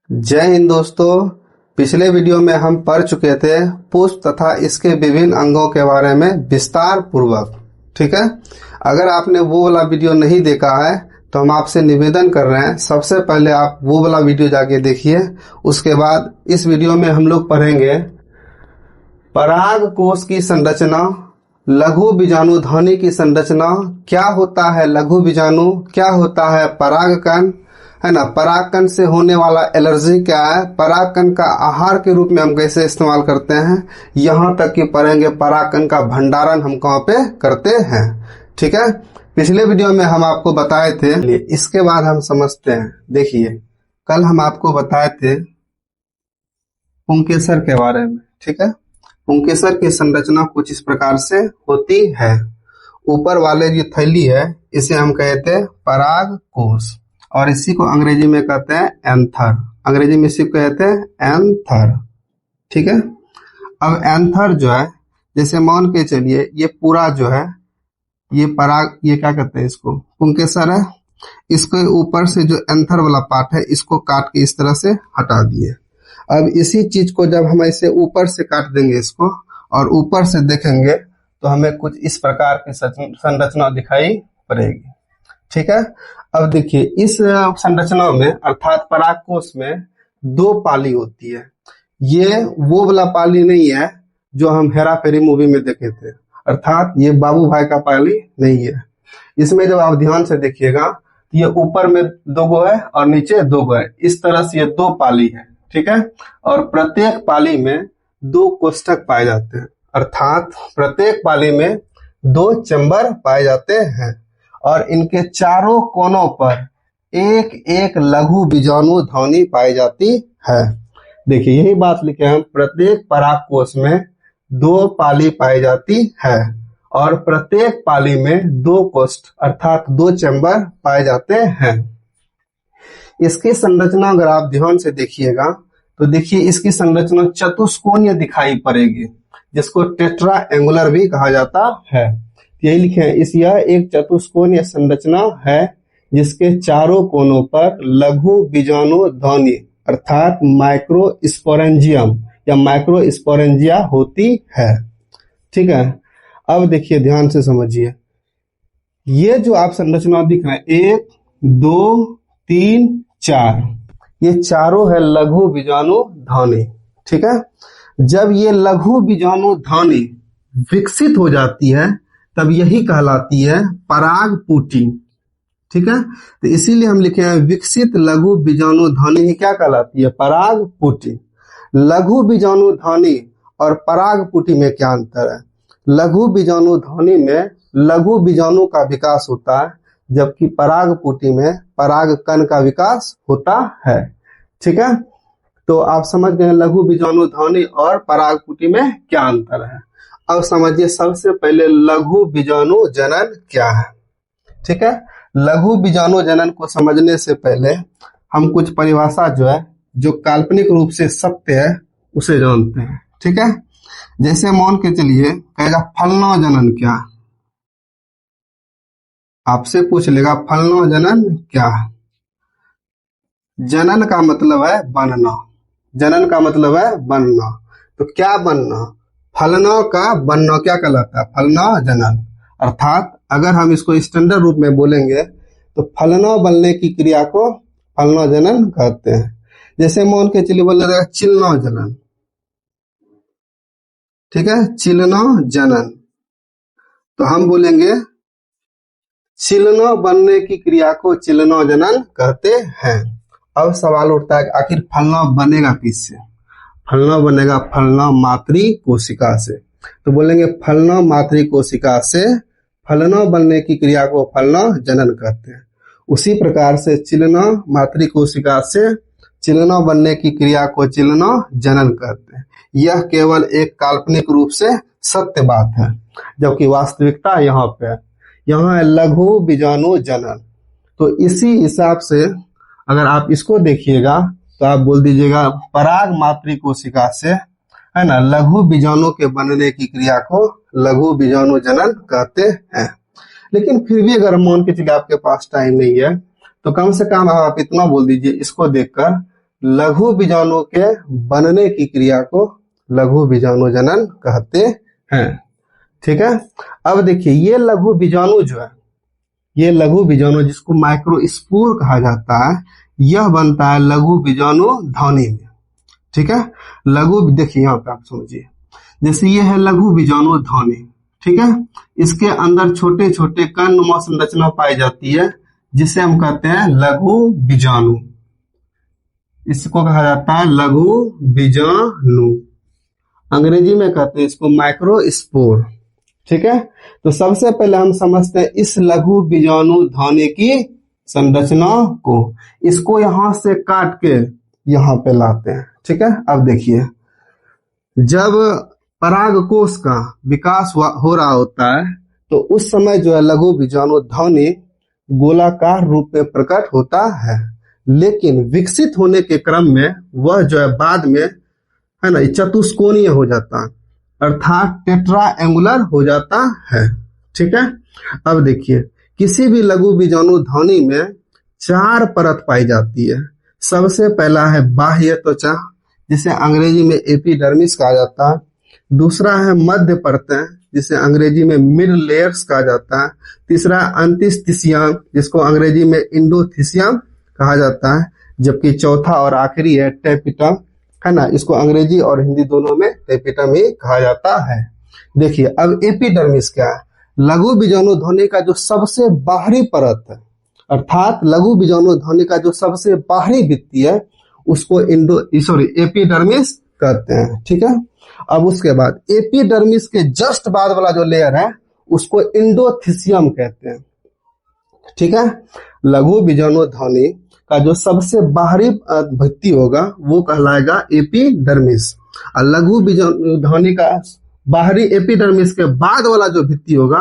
जय हिंद दोस्तों। पिछले वीडियो में हम पढ़ चुके थे पुष्प तथा इसके विभिन्न अंगों के बारे में विस्तार पूर्वक। ठीक है, अगर आपने वो वाला वीडियो नहीं देखा है तो हम आपसे निवेदन कर रहे हैं, सबसे पहले आप वो वाला वीडियो जाके देखिए। उसके बाद इस वीडियो में हम लोग पढ़ेंगे पराग कोश की संरचना, लघु बीजाणु ध्वनि की संरचना, क्या होता है लघु बीजाणु, क्या होता है परागकण, है ना, परागकण से होने वाला एलर्जी क्या है, परागकण का आहार के रूप में हम कैसे इस्तेमाल करते हैं, यहाँ तक कि पढ़ेंगे परागकण का भंडारण हम कहाँ पे करते हैं। ठीक है, पिछले वीडियो में हम आपको बताए थे, इसके बाद हम समझते हैं। देखिए, कल हम आपको बताए थे पुंकेसर के बारे में। ठीक है, पुंकेसर की संरचना कुछ इस प्रकार से होती है। ऊपर वाले जो थैली है इसे हम कहते हैं पराग कोश, और इसी को अंग्रेजी में कहते हैं एंथर। अंग्रेजी में इसी को कहते हैं एंथर। ठीक है, अब एंथर जो है, जैसे मान के चलिए ये पूरा जो है ये पराग, ये क्या कहते हैं, इसको पुंकेसर है। इसके ऊपर से जो एंथर वाला पार्ट है इसको काट के इस तरह से हटा दिए। अब इसी चीज को जब हम ऐसे ऊपर से काट देंगे इसको और ऊपर से देखेंगे तो हमें कुछ इस प्रकार की संरचना दिखाई पड़ेगी। ठीक है, अब देखिए इस संरचना में अर्थात परागकोश में दो पाली होती है। ये वो वाला पाली नहीं है जो हम हेरा फेरी मूवी में देखे थे, अर्थात ये बाबू भाई का पाली नहीं है। इसमें जब आप ध्यान से देखिएगा तो ये ऊपर में दो गो है और नीचे दो गो है, इस तरह से ये दो पाली है। ठीक है, और प्रत्येक पाली में दो कोष्ठक पाए जाते हैं, अर्थात प्रत्येक पाली में दो चैम्बर पाए जाते हैं और इनके चारों कोनों पर एक एक लघु बीजाणु ध्वनि पाई जाती है। देखिए यही बात लिखे हम, प्रत्येक परागकोश में दो पाली पाई जाती है और प्रत्येक पाली में दो कोष्ठ अर्थात दो चैम्बर पाए जाते हैं। इसकी संरचना अगर आप ध्यान से देखिएगा तो देखिए इसकी संरचना चतुष्कोणीय दिखाई पड़ेगी, जिसको टेट्रा एंगुलर भी कहा जाता है। यही लिखे हैं, इस यह एक चतुष्कोणीय संरचना है जिसके चारों कोनों पर लघु बीजाणु ध्वनि अर्थात माइक्रोस्पोरेंजियम या माइक्रोस्पोरेंजिया होती है। ठीक है, अब देखिए ध्यान से समझिए, ये जो आप संरचना दिख रहे हैं 1 2 3 4, ये चारों है लघु बीजाणु ध्वनि। ठीक है, जब ये लघु बीजाणु ध्वनि विकसित हो जाती है तब यही कहलाती है परागपुटी। ठीक है, तो इसीलिए हम लिखे हैं विकसित लघु बीजाणु ध्वनि ही क्या कहलाती है, परागपुटी। लघु बीजाणु ध्वनि और परागपुटी में क्या अंतर है? लघु बीजाणु ध्वनि में लघु बीजाणु का विकास होता है, जबकि परागपुटी में परागकण का विकास होता है। ठीक है, तो आप समझ गए लघु बीजाणु ध्वनि और परागपुटी में क्या अंतर है। अब समझिए सबसे पहले लघु बीजाणु जनन क्या है। ठीक है, लघु बीजाणु जनन को समझने से पहले हम कुछ परिभाषा जो है, जो काल्पनिक रूप से सत्य है, उसे जानते हैं। ठीक है, जैसे मान के चलिए कहेगा फलना जनन क्या, आपसे पूछ लेगा फलना जनन क्या है। जनन का मतलब है बनना, जनन का मतलब है बनना। तो क्या बनना, फलना का बनना क्या कहलाता है, फलना जनन। अर्थात अगर हम इसको स्टैंडर्ड रूप में बोलेंगे तो फलना बनने की क्रिया को फलना जनन कहते हैं। जैसे मान के चलिए बोल रहे चिलना जनन। ठीक है, चिलना जनन, तो हम बोलेंगे चिलना बनने की क्रिया को चिलना जनन कहते हैं। अब सवाल उठता है आखिर फलना बनेगा किससे? फलना बनेगा फलना मातृ कोशिका से, तो बोलेंगे फलना मातृ कोशिका से फलना बनने की क्रिया को फलना जनन कहते हैं। उसी प्रकार से चिलना मातृ कोशिका से चिलना बनने की क्रिया को चिलना जनन कहते हैं। यह केवल एक काल्पनिक रूप से सत्य बात है, जबकि वास्तविकता यहाँ पे है, यहाँ है लघु बीजाणु जनन। तो इसी हिसाब से अगर आप इसको देखिएगा तो आप बोल दीजिएगा पराग मातृ कोशिका से, है ना, लघु बीजाणु के बनने की क्रिया को लघु बीजाणु जनन कहते हैं। लेकिन फिर भी अगर मान के चलिए आपके पास टाइम नहीं है तो कम से कम आप इतना बोल दीजिए इसको देखकर लघु बीजाणु के बनने की क्रिया को लघु बीजाणु जनन कहते हैं। ठीक है, अब देखिए ये लघु बीजाणु जो है, ये लघु बीजाणु जिसको माइक्रोस्पोर कहा जाता है, यह बनता है लघु बीजाणु ध्वनि में। ठीक है, लघु, देखिए यहाँ पे आप समझिए, जैसे ये है लघु बीजाणु ध्वनि, ठीक है, इसके अंदर छोटे छोटे कणनुमा संरचना पाई जाती है जिसे हम कहते हैं लघु बीजाणु। इसको कहा जाता है लघु बीजाणु, अंग्रेजी में कहते हैं इसको माइक्रोस्पोर। ठीक है, तो सबसे पहले हम समझते हैं इस लघु बीजाणु ध्वनि की संरचना को। इसको यहां से काट के यहां पे लाते हैं। ठीक है, अब देखिए, जब परागकोश का विकास हो रहा होता है तो उस समय जो है लघु बीजाणु ध्वनि गोलाकार रूप में प्रकट होता है, लेकिन विकसित होने के क्रम में वह जो है बाद में है ना चतुष्कोणीय हो जाता है, अर्थात टेट्राएंगुलर हो जाता है। ठीक है, अब देखिए, किसी भी लघु बीजाणु ध्वनि में 4 परत पाई जाती है। सबसे पहला है बाह्य त्वचा, जिसे अंग्रेजी में एपिडर्मिस कहा जाता है। दूसरा है मध्य परतें, जिसे अंग्रेजी में मिड लेयर्स कहा जाता है। तीसरा अंतस्थिसियम, जिसको अंग्रेजी में इंडोथिसियम कहा जाता है। जबकि चौथा और आखिरी है टेपिटम, है ना, इसको अंग्रेजी और हिंदी दोनों में टेपिटम ही कहा जाता है। देखिए, अब एपिडर्मिस क्या है? लघु बीजाणु ध्वनि का जो सबसे बाहरी परत है, अर्थात लघु बीजाणु ध्वनि का जो सबसे बाहरी भित्ति है, उसको एपिडर्मिस कहते हैं। ठीक है, अब उसके बाद एपिडर्मिस के जस्ट बाद वाला जो लेयर है उसको इंडोथिसियम कहते हैं। ठीक है, लघु बीजाणु ध्वनि का जो सबसे बाहरी भित्ति होगा वो कहलाएगा एपिडर्मिस, और लघु बीजाणु ध्वनि का बाहरी एपिडर्मिस के बाद वाला जो भित्ति होगा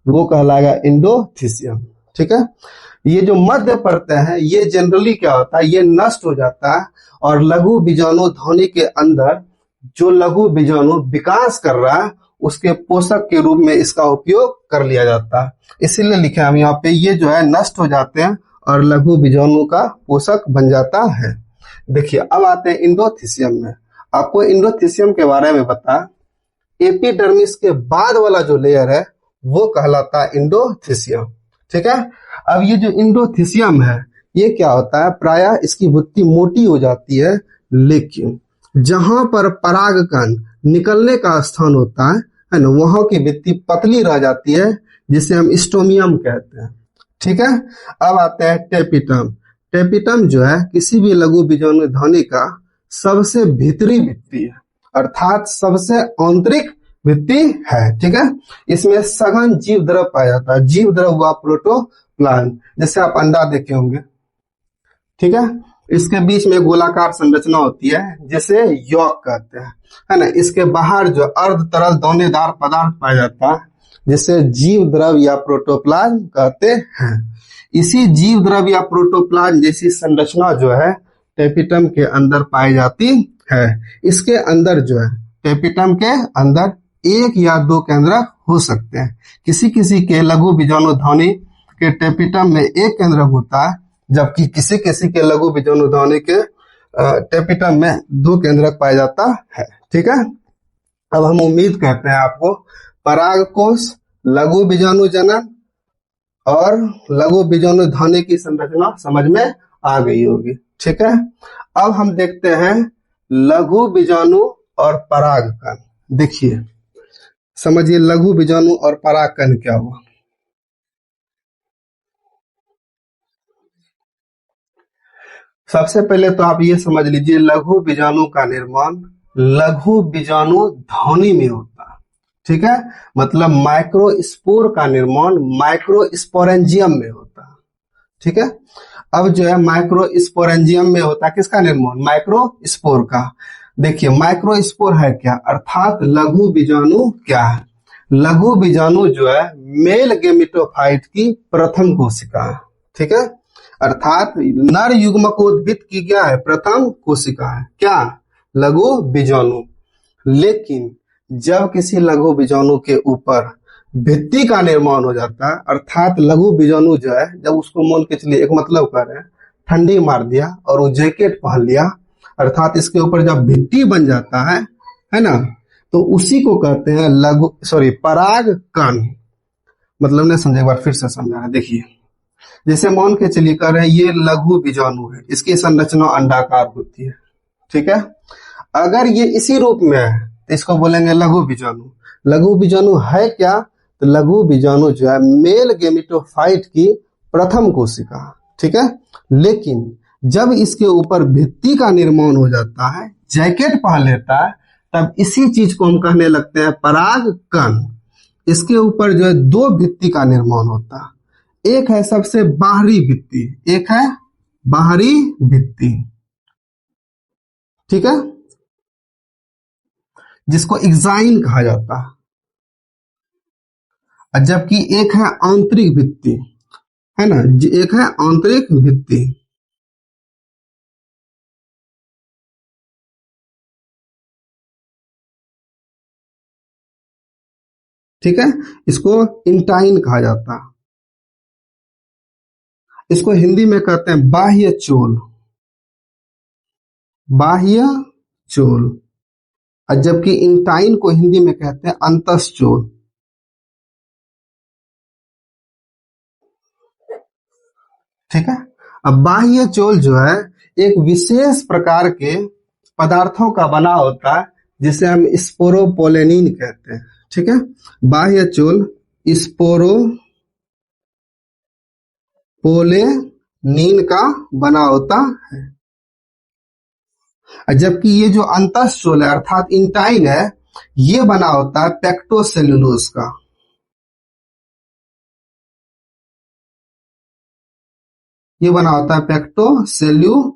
वो कहलाएगा इंडोथिसियम। ठीक है, ये जो मध्य परतें हैं ये जनरली क्या होता है, ये नष्ट हो जाता है, और लघु बीजाणु ध्वनि के अंदर जो लघु बीजाणु विकास कर रहा है उसके पोषक के रूप में इसका उपयोग कर लिया जाता है। इसीलिए लिखे हम यहाँ पे, ये जो है नष्ट हो जाते हैं और लघु बीजाणु का पोषक बन जाता है। देखिए, अब आते हैं इंडोथिसियम में। आपको इंडोथिसियम के बारे में बता, एपिडर्मिस के बाद वाला जो लेयर है वो कहलाता है इंडोथिसियम। ठीक है, अब ये जो इंडोथिसियम है ये क्या होता है, प्रायः इसकी भित्ति मोटी हो जाती है, लेकिन जहां पर परागकण निकलने का स्थान होता है ना, वहां की भित्ति पतली रह जाती है, जिसे हम स्टोमियम कहते हैं। ठीक है, अब आते हैं टेपिटम। टेपिटम जो है किसी भी लघु बीजाणु ध्वनि का सबसे भीतरी भित्ति है, अर्थात सबसे आंतरिक भित्ति है। ठीक है, इसमें सघन जीव द्रव पाया जाता है। जीव द्रव हुआ प्रोटोप्लाज्म, जैसे आप अंडा देखे होंगे। ठीक है, इसके बीच में गोलाकार संरचना होती है जिसे यॉक कहते हैं, है ना। इसके बाहर जो अर्ध तरल दानेदार पदार्थ पाया जाता है जिसे जीव द्रव या प्रोटोप्लाज्म कहते हैं। इसी जीव द्रव या प्रोटोप्लाज्म जैसी संरचना जो है टेपिटम के अंदर पाई जाती है। इसके अंदर जो है टेपिटम के अंदर 1 या 2 केंद्रक हो सकते हैं। किसी किसी के लघु बीजाणु ध्वनि के टेपिटम में 1 केंद्रक होता है, जबकि किसी किसी के लघु बीजाणु ध्वनि के टेपिटम में 2 केंद्रक पाया जाता है। ठीक है, अब हम उम्मीद करते हैं आपको परागकोश, लघु बीजाणु जनन और लघु बीजाणु ध्वनि की संरचना समझ में आ गई होगी। ठीक है, अब हम देखते हैं लघु बीजाणु और परागकण। देखिए, समझिए लघु बीजाणु और परागकण क्या हुआ। सबसे पहले तो आप ये समझ लीजिए, लघु बीजाणु का निर्माण लघु बीजाणु ध्वनि में होता है। ठीक है, मतलब माइक्रोस्पोर का निर्माण माइक्रोस्पोरेंजियम में होता है। ठीक है, अब जो है माइक्रोस्पोरेंजियम में होता है किसका निर्माण, माइक्रोस्पोर का। देखिए, माइक्रोस्पोर है क्या, अर्थात लघु बीजाणु क्या है। लघु बीजाणु जो है मेल गेमेटोफाइट की प्रथम कोशिका है। ठीक है, अर्थात नर युग्मकोद्भिद की क्या है, प्रथम कोशिका है क्या, लघु बीजाणु। लेकिन जब किसी लघु बीजाणु के ऊपर भित्ति का निर्माण हो जाता है, अर्थात लघु बीजाणु जो है जब उसको मान के चलिए एक मतलब कर रहे हैं, ठंडी मार दिया और वो जैकेट पहन लिया, अर्थात इसके ऊपर जब भित्ति बन जाता है ना, तो उसी को कहते हैं पराग कण। मतलब नहीं समझे, एक बार फिर से समझा है। देखिए, जैसे मान के चलिए कह रहे हैं ये लघु बीजाणु है, इसकी संरचना अंडाकार होती है, ठीक है। अगर ये इसी रूप में है तो इसको बोलेंगे लघु बीजाणु। लघु बीजाणु है क्या? तो लघु बीजाणु जो है मेल गेमेटोफाइट की प्रथम कोशिका, ठीक है। लेकिन जब इसके ऊपर भित्ति का निर्माण हो जाता है, जैकेट पहन लेता है, तब इसी चीज को हम कहने लगते हैं पराग कण। इसके ऊपर जो है दो भित्ति का निर्माण होता है। एक है सबसे बाहरी भित्ति, एक है बाहरी भित्ति, ठीक है, जिसको एक्साइन कहा जाता है। जबकि एक है आंतरिक भित्ति, है ना, एक है आंतरिक भित्ति। ठीक है, इसको इंटाइन कहा जाता है। इसको हिंदी में कहते हैं बाह्य चोल, बाह्य चोल। और जबकि इंटाइन को हिंदी में कहते हैं अंतस्चोल। ठीक है। अब बाह्य चोल जो है एक विशेष प्रकार के पदार्थों का बना होता है, जिसे हम स्पोरोपोलेनिन कहते हैं। ठीक है, बाह्य चोल स्पोरोपोलेनिन का बना होता है। जबकि ये जो अंतस्चोल है अर्थात इंटाइन है, ये बना होता है पेक्टोसेलुलोज का। ये बना होता है पेक्टोसेल्यूलोज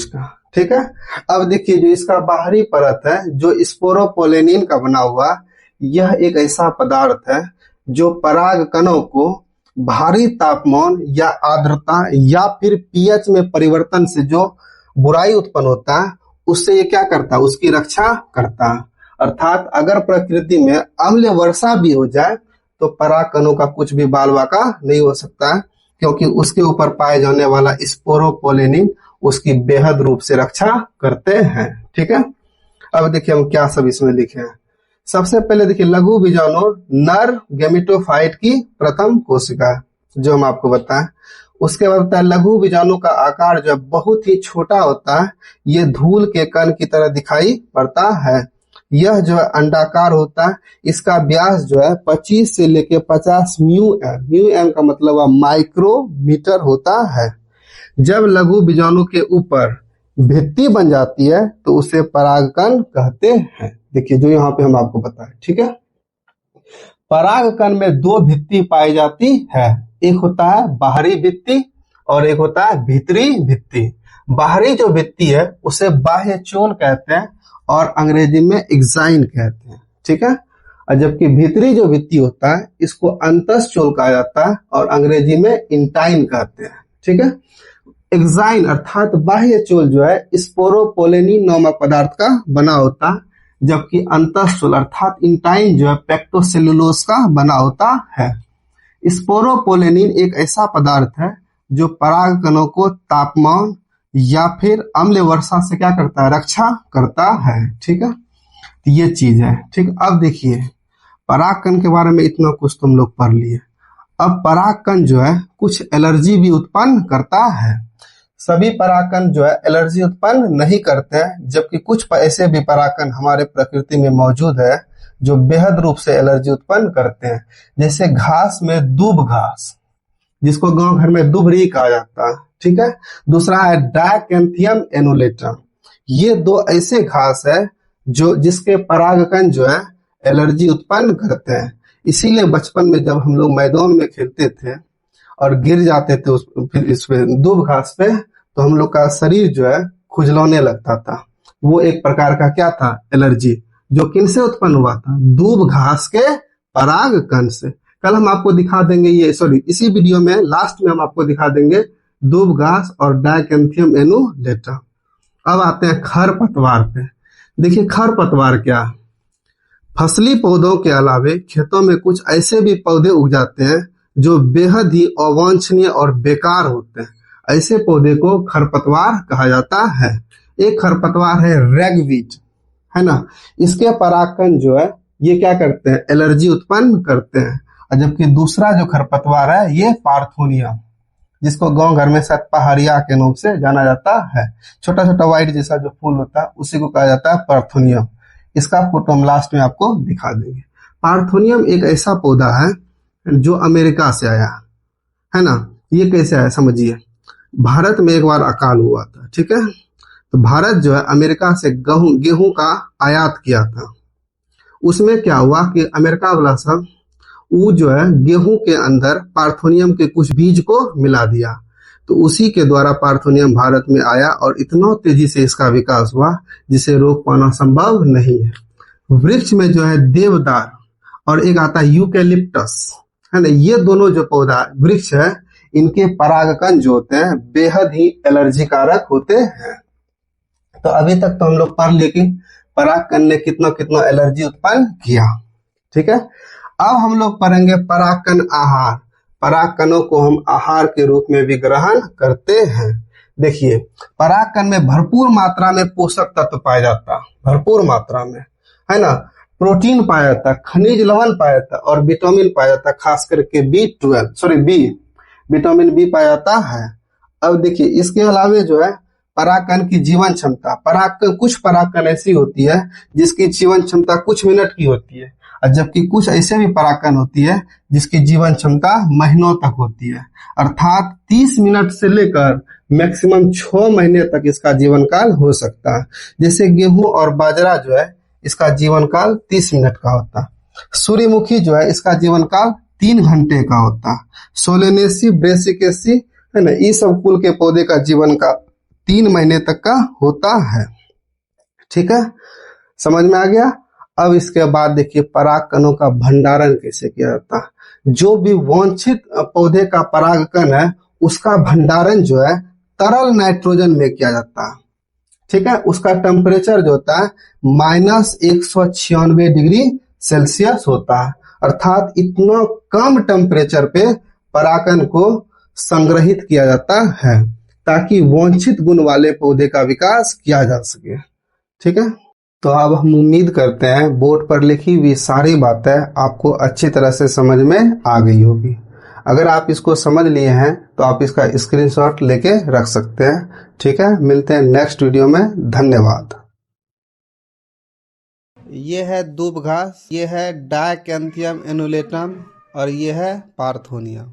का। ठीक है। अब देखिए, जो इसका बाहरी परत है जो स्पोरोपोलेनिन का बना हुआ, यह एक ऐसा पदार्थ है जो पराग कणों को भारी तापमान या आर्द्रता या फिर पीएच में परिवर्तन से जो बुराई उत्पन्न होता है, उससे ये क्या करता है, उसकी रक्षा करता है। अर्थात अगर प्रकृति में अम्ल वर्षा भी हो जाए तो पराग कणों का कुछ भी बाल बाका नहीं हो सकता है, क्योंकि उसके ऊपर पाए जाने वाला स्पोरोपोलेनिन उसकी बेहद रूप से रक्षा करते हैं। ठीक है। अब देखिए हम क्या सब इसमें लिखे हैं। सबसे पहले देखिए, लघु बीजाणु नर गेमेटोफाइट की प्रथम कोशिका, जो हम आपको बताएं। उसके बाद होता है लघु बीजाणु का आकार जो बहुत ही छोटा होता है, ये धूल के कण की तरह दिखाई पड़ता है। यह जो है अंडाकार होता है। इसका व्यास जो है 25 से लेके 50 म्यू का मतलब माइक्रोमीटर होता है। जब लघु बीजाणु के ऊपर भित्ति बन जाती है तो उसे परागकण कहते हैं। देखिए जो यहाँ पे हम आपको बताएं। ठीक है, परागकण में दो भित्ति पाई जाती है। एक होता है बाहरी भित्ति और एक होता है भीतरी भित्ति। बाहरी जो भित्ति है उसे बाह्य चोल कहते हैं और अंग्रेजी में एक्साइन कहते हैं। ठीक है। और जबकि भीतरी जो भित्ति होता है इसको अंतस्चोल कहा जाता है और अंग्रेजी में इंटाइन कहते हैं। ठीक है। एक्साइन अर्थात बाह्य चोल जो है स्पोरोपोलेनिन नामक पदार्थ का बना होता है, जबकि अंतस्चोल अर्थात इंटाइन जो है पेक्टोसेलुलोज का बना होता है। स्पोरोपोलेनिन एक ऐसा पदार्थ है जो पराग कणों को तापमान या फिर अम्ल वर्षा से क्या करता है, रक्षा करता है। ठीक है, तो ये चीज है। ठीक, अब देखिए परागकण के बारे में इतना कुछ तुम लोग पढ़ लिए। अब परागकण जो है कुछ एलर्जी भी उत्पन्न करता है। सभी परागकण जो है एलर्जी उत्पन्न नहीं करते हैं, जबकि कुछ ऐसे भी परागकण हमारे प्रकृति में मौजूद है जो बेहद रूप से एलर्जी उत्पन्न करते हैं। जैसे घास में दूब घास, जिसको गांव घर में दुबरी कहा जाता है। ठीक है। दूसरा है डायकेंथियम एनुलेटम। ये दो ऐसे घास है जो जिसके परागकण जो है एलर्जी उत्पन्न करते हैं। इसीलिए बचपन में जब हम लोग मैदान में खेलते थे और गिर जाते थे फिर इस पे दूब घास पे, तो हम लोग का शरीर जो है खुजलाने लगता था। वो एक प्रकार का क्या था, एलर्जी, जो किनसे उत्पन्न हुआ था, दूब घास के परागकण से। कल हम आपको दिखा देंगे इसी वीडियो में लास्ट में हम आपको दिखा देंगे दूब घास और डायकेंथियम एनुलेटम। अब आते हैं खरपतवार पे। देखिए खरपतवार क्या, फसली पौधों के अलावे खेतों में कुछ ऐसे भी पौधे उग जाते हैं जो बेहद ही अवांछनीय और बेकार होते हैं। ऐसे पौधे को खरपतवार कहा जाता है। एक खरपतवार है रैगवीट, है ना, इसके परागकण जो है ये क्या करते हैं, एलर्जी उत्पन्न करते हैं। और जबकि दूसरा जो खरपतवार है ये पार्थोनियम, जिसको गांव घर में शायद पहाड़िया के नाम से जाना जाता है, छोटा छोटा व्हाइट जैसा जो फूल होता है उसी को कहा जाता है पार्थोनियम। इसका फोटो हम लास्ट में आपको दिखा देंगे। पार्थोनियम एक ऐसा पौधा है जो अमेरिका से आया है ना। ये कैसे आया समझिए, भारत में एक बार अकाल हुआ था, ठीक है, तो भारत जो है अमेरिका से गेहूं का आयात किया था। उसमें क्या हुआ कि अमेरिका वाला सब वो जो है गेहूं के अंदर पार्थोनियम के कुछ बीज को मिला दिया, तो उसी के द्वारा पार्थोनियम भारत में आया और इतना तेजी से इसका विकास हुआ जिसे रोक पाना संभव नहीं है। वृक्ष में जो है देवदार और एक आता है यूकेलिप्टस, है ना, ये दोनों जो पौधा वृक्ष है इनके परागकण जो होते हैं बेहद ही एलर्जी कारक होते हैं। तो अभी तक तो हम लोग पढ़ लिए कि परागकण ने कितना कितना एलर्जी उत्पन्न किया, ठीक है। अब हम लोग पढ़ेंगे परागकण आहार। परागकणों को हम आहार के रूप में भी ग्रहण करते हैं। देखिए, परागकण में भरपूर मात्रा में पोषक तत्व पाया जाता, भरपूर मात्रा में, है ना, प्रोटीन पाया जाता है, खनिज लवण पाया जाता है और विटामिन पाया जाता है, खास करके विटामिन बी पाया जाता है। अब देखिए, इसके अलावे जो है परागकण की जीवन क्षमता, कुछ परागकण ऐसी होती है जिसकी जीवन क्षमता कुछ मिनट की होती है, और जबकि कुछ ऐसे भी परागकण होती है जिसकी जीवन क्षमता महीनों तक होती है, अर्थात 30 मिनट से लेकर मैक्सिमम 6 महीने तक इसका जीवन काल हो सकता है। जैसे गेहूं और बाजरा जो है इसका जीवन काल 30 मिनट का होता है। सूर्यमुखी जो है इसका जीवन काल 3 घंटे का होता है। सोलेनेसी, ब्रेसिकेसी, है ना, ये सब कुल के पौधे का जीवन काल 3 महीने तक का होता है, ठीक है, समझ में आ गया। अब इसके बाद देखिए परागकणों का भंडारण कैसे किया जाता है। जो भी वांछित पौधे का परागकण है उसका भंडारण जो है तरल नाइट्रोजन में किया जाता है, ठीक है। उसका टेम्परेचर जो होता है -196 डिग्री सेल्सियस होता है, अर्थात इतना कम टेम्परेचर पे परागकण को संग्रहित किया जाता है ताकि वांछित गुण वाले पौधे का विकास किया जा सके, ठीक है। तो अब हम उम्मीद करते हैं बोर्ड पर लिखी हुई सारी बातें आपको अच्छी तरह से समझ में आ गई होगी। अगर आप इसको समझ लिए हैं तो आप इसका स्क्रीनशॉट लेके रख सकते हैं, ठीक है। मिलते हैं नेक्स्ट वीडियो में, धन्यवाद। ये है दूब घास, ये है डायकैंथियम एनुलेटम और ये है पार्थोनियम।